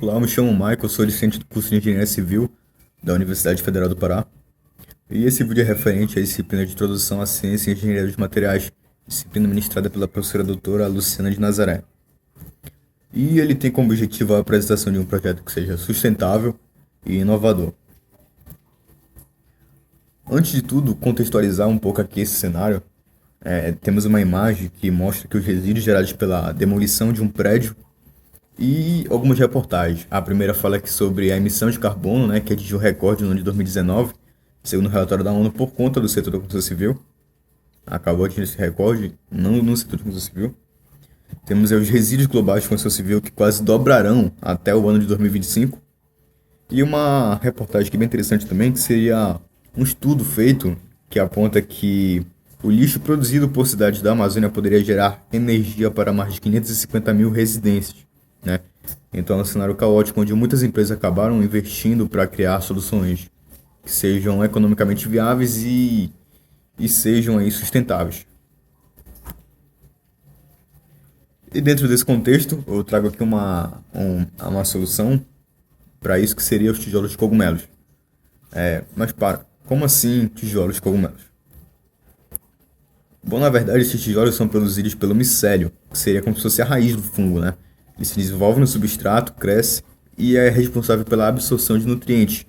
Olá, eu me chamo Michael, sou discente do curso de Engenharia Civil da Universidade Federal do Pará. E esse vídeo é referente à disciplina de Introdução à Ciência e Engenharia dos Materiais, disciplina ministrada pela professora doutora Luciana de Nazaré. E ele tem como objetivo a apresentação de um projeto que seja sustentável e inovador. Antes de tudo, contextualizar um pouco aqui esse cenário, temos uma imagem que mostra que os resíduos gerados pela demolição de um prédio e algumas reportagens. A primeira fala aqui sobre a emissão de carbono, né, que atingiu o recorde no ano de 2019, segundo o relatório da ONU, por conta do setor da construção civil. Acabou de atingir esse recorde no setor de construção civil. Temos os resíduos globais de construção civil que quase dobrarão até o ano de 2025. E uma reportagem aqui bem interessante também, que seria um estudo feito que aponta que o lixo produzido por cidades da Amazônia poderia gerar energia para mais de 550 mil residências, né? Então é um cenário caótico onde muitas empresas acabaram investindo para criar soluções que sejam economicamente viáveis e sejam aí sustentáveis. E dentro desse contexto, eu trago aqui uma solução para isso, que seria os tijolos de cogumelos. Como assim tijolos de cogumelos? Bom, na verdade, esses tijolos são produzidos pelo micélio, que seria como se fosse a raiz do fungo, né? Ele se desenvolve no substrato, cresce e é responsável pela absorção de nutrientes.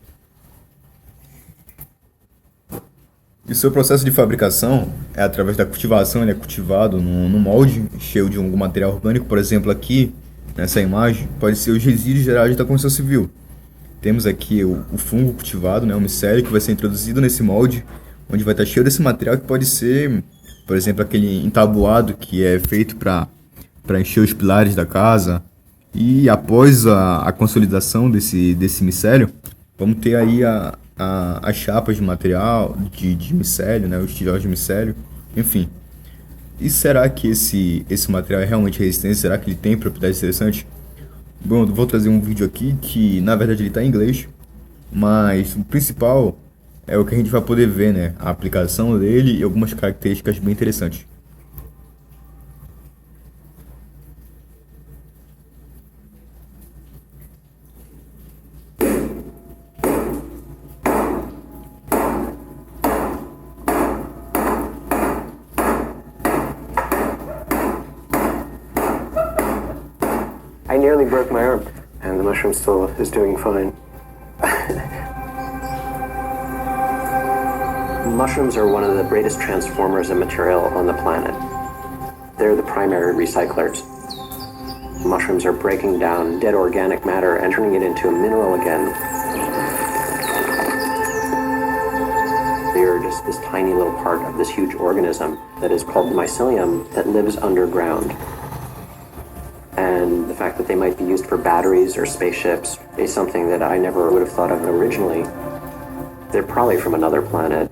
E o seu processo de fabricação é através da cultivação. Ele é cultivado no molde cheio de algum material orgânico. Por exemplo, aqui nessa imagem pode ser os resíduos gerados da construção civil. Temos aqui o fungo cultivado, né, o micélio, que vai ser introduzido nesse molde, onde vai estar cheio desse material, que pode ser, por exemplo, aquele entabuado que é feito para encher os pilares da casa. E após a consolidação desse micélio, vamos ter aí as chapas de material, de micélio, né, os tijolos de micélio, enfim. E será que esse material é realmente resistente? Será que ele tem propriedades interessantes? Bom, eu vou trazer um vídeo aqui que, na verdade, ele está em inglês, mas o principal é o que a gente vai poder ver, né? A aplicação dele e algumas características bem interessantes. I nearly broke my arm, and the mushroom still is doing fine. Mushrooms are one of the greatest transformers of material on the planet. They're the primary recyclers. Mushrooms are breaking down dead organic matter and turning it into a mineral again. They're just this tiny little part of this huge organism that is called mycelium that lives underground. And the fact that they might be used for batteries or spaceships is something that I never would have thought of originally. They're probably from another planet.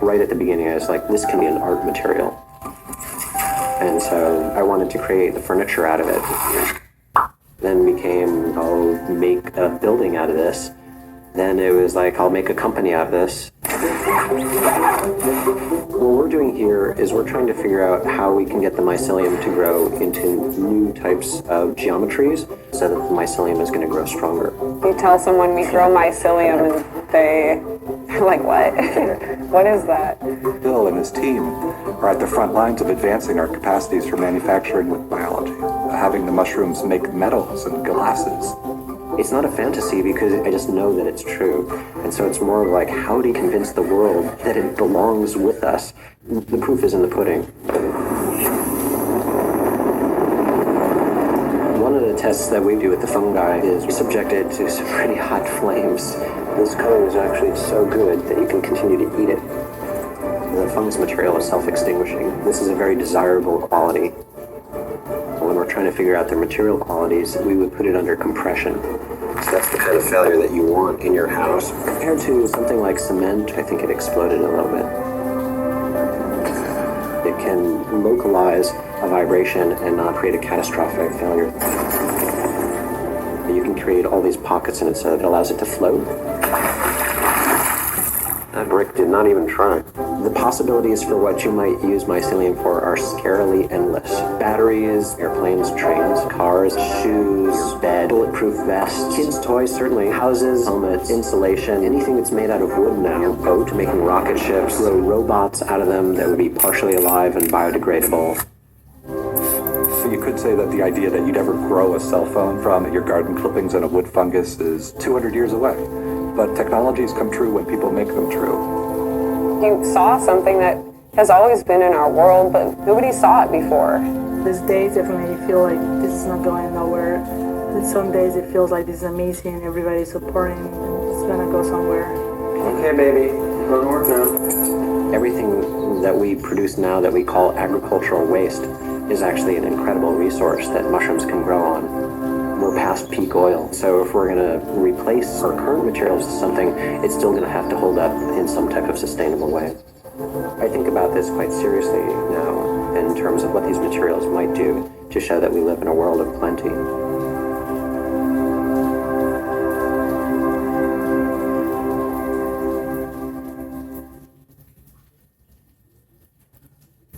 Right at the beginning, I was like, this can be an art material. And so I wanted to create the furniture out of it. Then became, I'll make a building out of this. Then it was like, I'll make a company out of this. What we're doing here is we're trying to figure out how we can get the mycelium to grow into new types of geometries so that the mycelium is going to grow stronger. You tell someone we grow mycelium and they are like, what? What is that? Bill and his team are at the front lines of advancing our capacities for manufacturing with biology, having the mushrooms make metals and glasses. It's not a fantasy because I just know that it's true. And so it's more like, how do you convince the world that it belongs with us? The proof is in the pudding. One of the tests that we do with the fungi is subjected to some pretty hot flames. This color is actually so good that you can continue to eat it. The fungus material is self-extinguishing. This is a very desirable quality. When we're trying to figure out their material qualities, we would put it under compression. So that's the kind of failure that you want in your house. Compared to something like cement, I think it exploded a little bit. It can localize a vibration and not create a catastrophic failure. You can create all these pockets in it so it allows it to float. That brick did not even try. The possibilities for what you might use mycelium for are scarily endless. Batteries, airplanes, trains, cars, shoes, your bed, bulletproof vests, kids' toys, certainly, houses, helmets, insulation, anything that's made out of wood now. Your boat, making rocket ships, grow robots out of them that would be partially alive and biodegradable. You could say that the idea that you'd ever grow a cell phone from your garden clippings and a wood fungus is 200 years away. But technologies come true when people make them true. You saw something that has always been in our world, but nobody saw it before. These days definitely feel like this is not going nowhere. And some days it feels like this is amazing and everybody's supporting and it's gonna go somewhere. Okay, baby, go to work now. Everything that we produce now that we call agricultural waste is actually an incredible resource that mushrooms can grow on. We're past peak oil, so if we're going to replace our current materials with something, it's still going to have to hold up in some type of sustainable way. I think about this quite seriously now in terms of what these materials might do to show that we live in a world of plenty.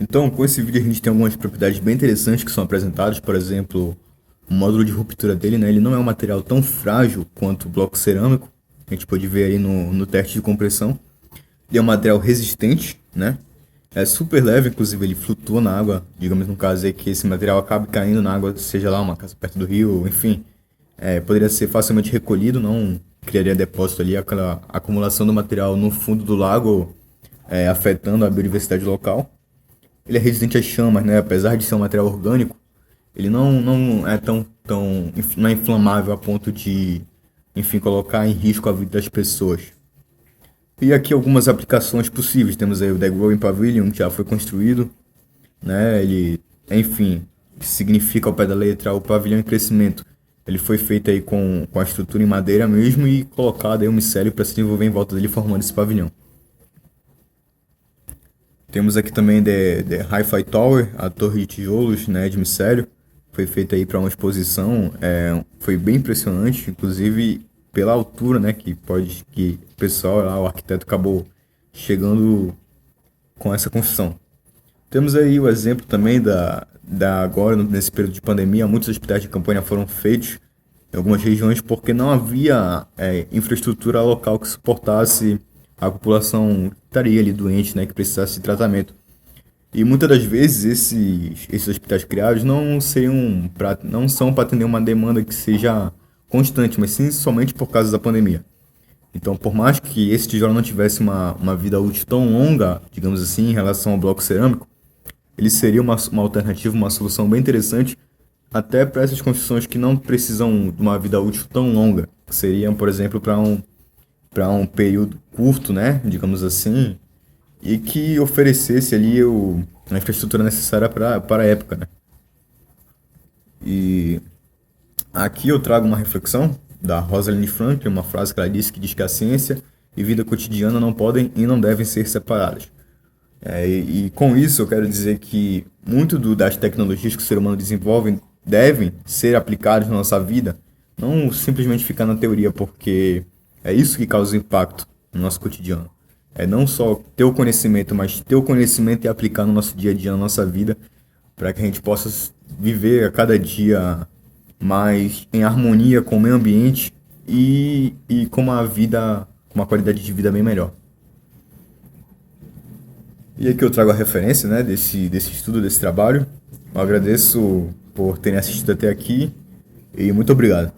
Então, com esse vídeo a gente tem algumas propriedades bem interessantes que são apresentadas, por exemplo, o módulo de ruptura dele, né? Ele não é um material tão frágil quanto o bloco cerâmico, a gente pode ver aí no teste de compressão. Ele é um material resistente, né? É super leve, inclusive ele flutua na água, digamos no caso aí que esse material acabe caindo na água, seja lá uma casa perto do rio, enfim, poderia ser facilmente recolhido, não criaria depósito ali, aquela acumulação do material no fundo do lago, afetando a biodiversidade local. Ele é resistente às chamas, né? Apesar de ser um material orgânico, ele não é não é inflamável a ponto de, enfim, colocar em risco a vida das pessoas. E aqui algumas aplicações possíveis. Temos aí o The Growing Pavilion, que já foi construído, né? Ele, enfim, significa ao pé da letra o pavilhão em crescimento. Ele foi feito aí com a estrutura em madeira mesmo e colocado aí um micélio para se desenvolver em volta dele, formando esse pavilhão. Temos aqui também The Hi-Fi Tower, a torre de tijolos, né, de micélio. Foi feita aí para uma exposição, foi bem impressionante, inclusive pela altura, né, que o pessoal lá, o arquiteto acabou chegando com essa construção. Temos aí o exemplo também agora, nesse período de pandemia, muitos hospitais de campanha foram feitos em algumas regiões porque não havia infraestrutura local que suportasse a população que estaria ali doente, né, que precisasse de tratamento. E muitas das vezes esses hospitais criados não são para atender uma demanda que seja constante, mas sim somente por causa da pandemia. Então, por mais que esse tijolo não tivesse uma vida útil tão longa, digamos assim, em relação ao bloco cerâmico, ele seria uma alternativa, uma solução bem interessante, até para essas construções que não precisam de uma vida útil tão longa, que seriam, por exemplo, para um período curto, né, digamos assim, e que oferecesse ali a infraestrutura necessária para a época, né. E aqui eu trago uma reflexão da Rosalind Franklin, uma frase que ela disse que diz que a ciência e vida cotidiana não podem e não devem ser separadas. E com isso eu quero dizer que muito das tecnologias que o ser humano desenvolve devem ser aplicadas na nossa vida, não simplesmente ficar na teoria, porque é isso que causa impacto no nosso cotidiano. É não só ter o conhecimento, mas ter o conhecimento e aplicar no nosso dia a dia, na nossa vida, para que a gente possa viver a cada dia mais em harmonia com o meio ambiente e com uma qualidade de vida bem melhor. E aqui eu trago a referência, né, desse estudo, desse trabalho. Eu agradeço por terem assistido até aqui e muito obrigado.